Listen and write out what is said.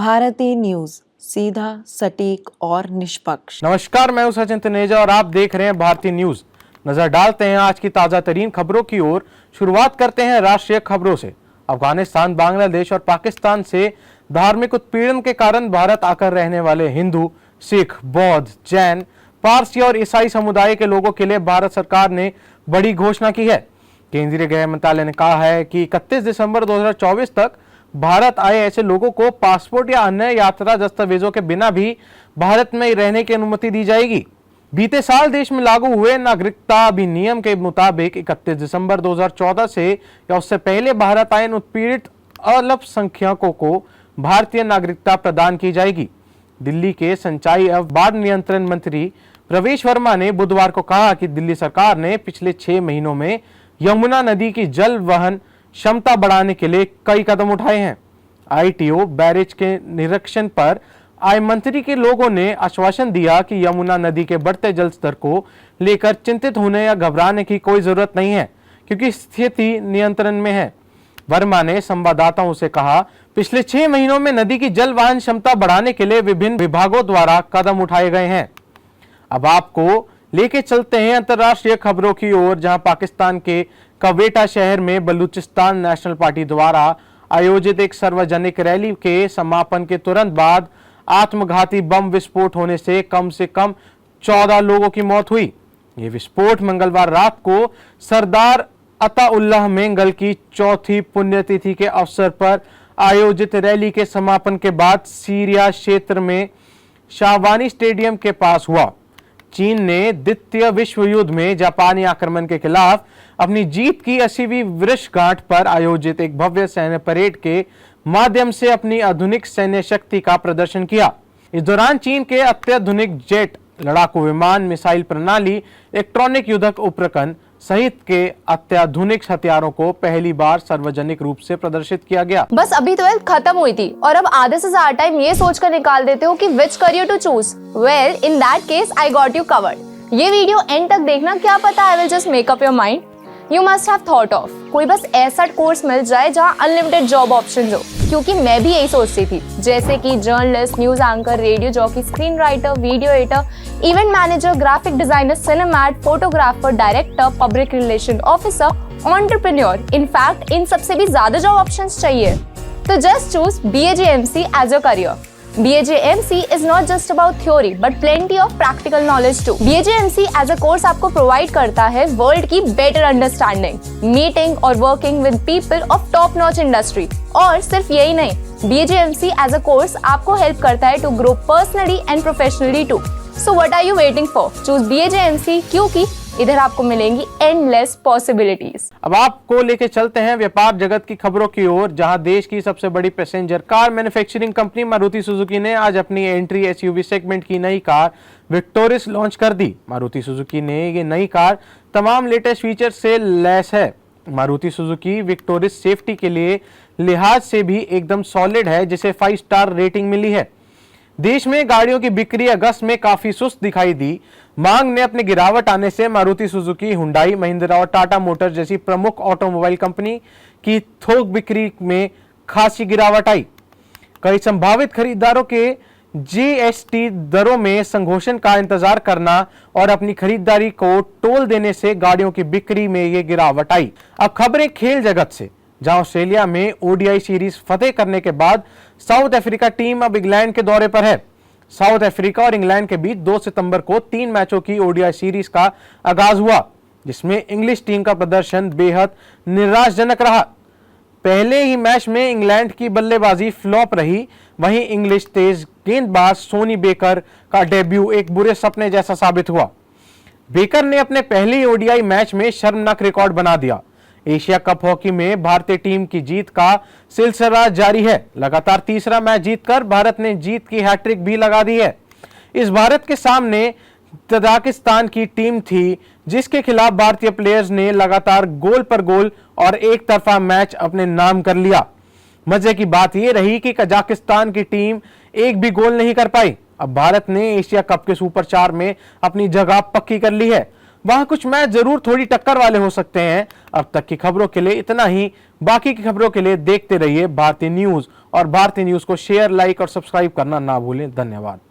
भारतीय न्यूज, सीधा, सटीक और निष्पक्ष। नमस्कार, मैं हूं सचिन तनेजा और आप देख रहे हैं भारतीय न्यूज। नजर डालते हैं आज की ताजा तरीन खबरों की ओर। शुरुआत करते हैं राष्ट्रीय खबरों से। अफगानिस्तान, बांग्लादेश और पाकिस्तान से धार्मिक उत्पीड़न के कारण भारत आकर रहने वाले हिंदू, सिख, बौद्ध, जैन, पारसी और ईसाई समुदाय के लोगों के लिए भारत सरकार ने बड़ी घोषणा की है। केंद्रीय गृह मंत्रालय ने कहा है कि 31 दिसंबर 2024 तक भारत आए ऐसे लोगों को पासपोर्ट या अन्य यात्रा दस्तावेजों के बिना भी भारत में रहने की अनुमति दी जाएगी। बीते साल देश में लागू हुए नागरिकता अधिनियम के मुताबिक 31 दिसंबर 2014 से या उससे पहले भारत आए उत्पीड़ित अल्पसंख्यकों को भारतीय नागरिकता प्रदान की जाएगी। दिल्ली के सिंचाई एवं बाढ़ नियंत्रण मंत्री प्रवेश वर्मा ने बुधवार को कहा कि दिल्ली सरकार ने पिछले 6 महीनों में यमुना नदी की जल वहन क्षमता बढ़ाने के लिए कई कदम उठाए हैं। आईटीओ बैरेज के निरीक्षण पर आय मंत्री के लोगों ने आश्वासन दिया कि यमुना नदी के बढ़ते जल स्तर को लेकर चिंतित होने या घबराने की कोई जरूरत नहीं है, क्योंकि स्थिति नियंत्रण में है। वर्मा ने संवाददाताओं से कहा, पिछले 6 महीनों में नदी की जल वहन क्षमता बढ़ाने के लिए विभिन्न विभागों द्वारा कदम उठाए गए हैं। अब आपको लेके चलते हैं अंतर्राष्ट्रीय खबरों की ओर, जहां पाकिस्तान के क्वेटा शहर में बलूचिस्तान नेशनल पार्टी द्वारा आयोजित एक सार्वजनिक रैली के समापन के तुरंत बाद आत्मघाती बम विस्फोट होने से कम 14 लोगों की मौत हुई। ये विस्फोट मंगलवार रात को सरदार अताउल्लाह मेंगल की चौथी पुण्यतिथि के अवसर पर आयोजित रैली के समापन के बाद सीरिया क्षेत्र में शाहवानी स्टेडियम के पास हुआ। चीन ने द्वितीय विश्व युद्ध में जापानी आक्रमण के खिलाफ अपनी जीत की 80वीं वर्षगांठ पर आयोजित एक भव्य सैन्य परेड के माध्यम से अपनी आधुनिक सैन्य शक्ति का प्रदर्शन किया। इस दौरान चीन के अत्याधुनिक जेट, लड़ाकू विमान, मिसाइल प्रणाली, इलेक्ट्रॉनिक युद्धक उपकरण सहित के अत्याधुनिक हथियारों को पहली बार सार्वजनिक रूप से प्रदर्शित किया गया। बस अभी 12th खत्म हुई थी और अब आधे से ज्यादा टाइम ये सोचकर निकाल देते हो कि which career to choose. Well, in that case I got you covered. ये वीडियो एंड तक देखना, क्या पता I will just make up your mind. You must have thought of कोई बस ऐसा कोर्स मिल जाए जहाँ अनलिमिटेड जॉब ऑप्शन हो, क्योंकि मैं भी यही सोचती थी, जैसे कि journalist, news anchor, radio jockey, screen writer, video editor, event manager, graphic designer, cinematographer, director, public relation officer, entrepreneur. In fact इन सबसे भी ज्यादा जॉब ऑप्शंस चाहिए। तो just choose BAJMC as your career. BAJMC is not just about theory but plenty of practical knowledge too. BAJMC as a course आपको provide करता है world की better understanding, meeting और working with people of top notch industry। और सिर्फ यही नहीं, BAJMC as a course आपको help करता है to grow personally and professionally too. So what are you waiting for? Choose BAJMC, क्योंकि इधर आपको मिलेंगी endless possibilities। अब आपको लेके चलते हैं व्यापार जगत की खबरों की ओर, जहां देश की सबसे बड़ी passenger car manufacturing company Maruti Suzuki ने आज अपनी एंट्री SUV सेगमेंट की नई कार विक्टोरिस लॉन्च कर दी। मारुति सुजुकी ने ये नई कार तमाम लेटेस्ट फीचर से लैस है। मारुति सुजुकी विक्टोरिस सेफ्टी के लिए लिहाज से भी एकदम सॉलिड है, जिसे 5 स्टार रेटिंग मिली है। देश में गाड़ियों की बिक्री अगस्त में काफी सुस्त दिखाई दी। मांग ने अपनी गिरावट आने से मारुति सुजुकी, हुंडई, महिंद्रा और टाटा मोटर्स जैसी प्रमुख ऑटोमोबाइल कंपनी की थोक बिक्री में खासी गिरावट आई। कई संभावित खरीदारों के GST दरों में संघोषण का इंतजार करना और अपनी खरीदारी को टोल देने से गाड़ियों की बिक्री में ये गिरावट आई। अब खबरें खेल जगत से, जहां ऑस्ट्रेलिया में ODI सीरीज फतेह करने के बाद साउथ अफ्रीका टीम अब इंग्लैंड के दौरे पर है। साउथ अफ्रीका और इंग्लैंड के बीच 2 सितंबर को 3 मैचों की ODI सीरीज का आगाज हुआ, जिसमें इंग्लिश टीम का प्रदर्शन बेहद निराशाजनक रहा। पहले ही मैच में इंग्लैंड की बल्लेबाजी फ्लॉप रही। वहीं इंग्लिश तेज गेंदबाज सोनी बेकर का डेब्यू एक बुरे सपने जैसा साबित हुआ। बेकर ने अपने पहले ODI मैच में शर्मनाक रिकॉर्ड बना दिया। एशिया कप हॉकी में भारतीय टीम की जीत का सिलसिला जारी है। लगातार तीसरा मैच जीतकर भारत ने जीत की हैट्रिक भी लगा दी है। इस भारत के सामने तजाकिस्तान की टीम थी, जिसके खिलाफ भारतीय प्लेयर्स ने लगातार गोल पर गोल और एक तरफा मैच अपने नाम कर लिया। मजे की बात यह रही कि कजाकिस्तान की टीम एक भी गोल नहीं कर पाई। अब भारत ने एशिया कप के सुपर 4 में अपनी जगह पक्की कर ली है। वहां कुछ मैच जरूर थोड़ी टक्कर वाले हो सकते हैं। अब तक की खबरों के लिए इतना ही। बाकी की खबरों के लिए देखते रहिए भारतीय न्यूज और भारतीय न्यूज को शेयर, लाइक और सब्सक्राइब करना ना भूलें। धन्यवाद।